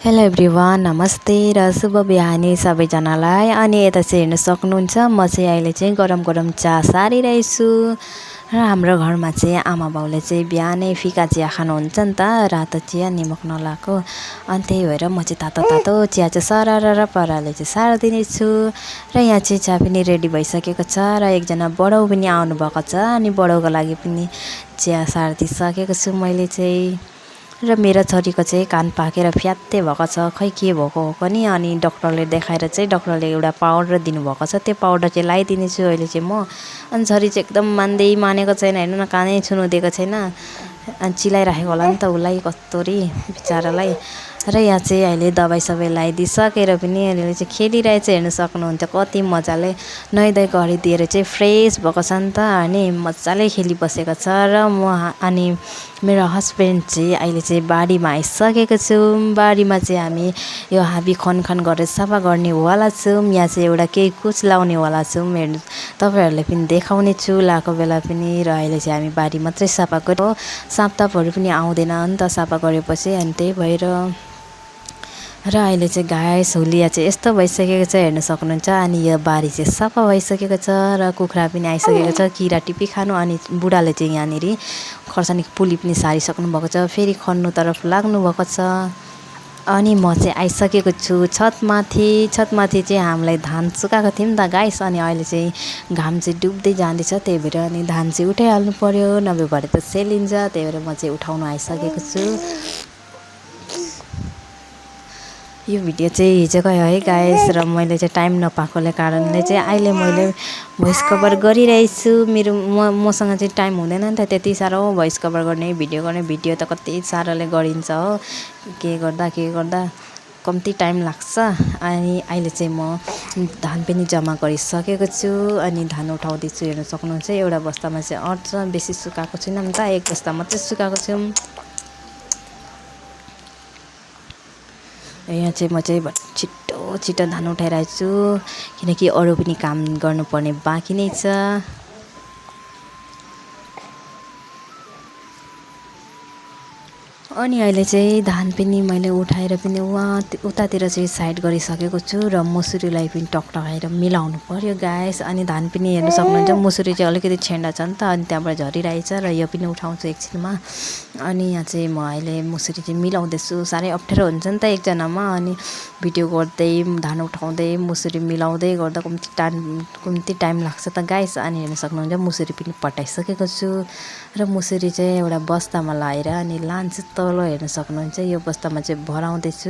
Hello everyone, नमस्ते र शुभ बिहानी सबैजनालाई। अनि यता चाहिँ हेर्न सक्नुहुन्छ, म चाहिँ अहिले चाहिँ गरम गरम चिया सारिरहेछु। र हाम्रो घरमा चाहिँ आमा बाउले चाहिँ बिहानै फिका चिया खानुहुन्छ नि त, रातो चिया निमक नलाएको। अनि त्यही भएर म चाहिँ तातो तातो चिया चाहिँ सरर पाराले चाहिँ सारिदिनेछु। र यहाँ चाहिँ चिया पनि रेडी भइसकेको छ र एकजना बडौ पनि आउनुभएको छ। अनि बडौको लागि पनि चिया सारिदिइसकेको छु मैले चाहिँ। र मेरो छोरीको चाहिँ कान पाकेर फ्यात्तै भएको छ, खै के भएको हो पनि। अनि डक्टरले देखाएर चाहिँ डक्टरले एउटा पाउडर दिनुभएको छ, त्यो पाउडर चाहिँ लगाइदिनेछु अहिले चाहिँ म। अनि छोरी चाहिँ एकदम मानेको छैन, हेर्नु न, कानै छुनु दिएको छैन। अनि चिलाइराखेको होला नि त उसलाई, कस्तोरी बिचरालाई। र यहाँ चाहिँ अहिले दबाई सबै लगाइदिइसकेर पनि अहिले चाहिँ खेलिरहेछ, हेर्नु सक्नुहुन्छ कति मजाले नुहाइधुवाइ गरिदिएर चाहिँ फ्रेस भएको छ नि त। अनि मजाले खेलिबसेको छ। र म अनि मेरो हस्बेन्ड चाहिँ अहिले चाहिँ बारीमा आइसकेको छौँ। बारीमा चाहिँ हामी यो हाबी खनखान गरेर सफा गर्नेवाला छौँ। यहाँ चाहिँ एउटा केही कुछ लाउनेवाला छौँ, हेर्नु तपाईँहरूले पनि देखाउने छु लाएको बेला पनि। र अहिले चाहिँ हामी बारी मात्रै सफा गर्यो, सापतापहरू पनि आउँदैन नि त सफा गरेपछि। अनि त्यही भएर र अहिले चाहिँ घाँस हुलिया चाहिँ यस्तो भइसकेको छ, हेर्न सक्नुहुन्छ। अनि यो बारी चाहिँ सफा भइसकेको छ र कुखुरा पनि आइसकेको छ किरा टिपी खानु। अनि बुढाले चाहिँ यहाँनिर खर्सानीको पुली पनि सारिसक्नु भएको छ, फेरि खन्नु तरफ लाग्नुभएको छ। अनि म चाहिँ आइसकेको छु छतमाथि चाहिँ हामीलाई धान सुकाएको थियौँ नि त गाइस। अनि अहिले चाहिँ घाम चाहिँ डुब्दै जाँदैछ, त्यही भएर अनि धान चाहिँ उठाइहाल्नु पर्यो, नभए भरे त सेलिन्छ। त्यही भएर म चाहिँ उठाउनु आइसकेको छु। यो भिडियो चाहिँ हिजोको है गाइस, र मैले चाहिँ टाइम नपाएकोले कारणले चाहिँ अहिले मैले भोइस कभर गरिरहेछु। मसँग चाहिँ टाइम हुँदैन नि त त्यति साह्रो भोइस कभर गर्ने, भिडियो त कति साह्रोले गरिन्छ हो, के गर्दा कम्ती टाइम लाग्छ। अनि अहिले चाहिँ म धान पनि जम्मा गरिसकेको छु। अनि धान उठाउँदैछु, हेर्न सक्नुहुन्छ। एउटा बस्तामा चाहिँ अट्छ, बेसी सुकाएको छैन नि त, एक बस्ता मात्रै सुकाएको छु। यहाँ चाहिँ म चाहिँ छिटो धान उठाइरहेको छु, किनकि अरू पनि काम गर्नुपर्ने बाँकी नै छ। अनि अहिले चाहिँ धान पनि मैले उठाएर पनि उतातिर चाहिँ साइड गरिसकेको छु। र मुसुरीलाई पनि टकटकाएर मिलाउनु पर्यो गाइस। अनि धान पनि हेर्नु सक्नुहुन्छ, मुसुरी चाहिँ अलिकति छेन्डा छ नि त, अनि त्यहाँबाट झरिरहेछ। र यो पनि उठाउँछु एकछिनमा। अनि यहाँ चाहिँ म अहिले मुसुरी चाहिँ मिलाउँदैछु, साह्रै अप्ठ्यारो हुन्छ नि त एकजनामा। अनि भिडियो गर्दै धान उठाउँदै मुसुरी मिलाउँदै गर्दा कम्ती टाइम लाग्छ त गाइस। अनि हेर्न सक्नुहुन्छ मुसुरी पनि पटाइसकेको छु। र मुसुरी चाहिँ एउटा बस्तामा लगाएर अनि लान्छु तल, हेर्न सक्नुहुन्छ। यो बस्तामा चाहिँ भराउँदैछु।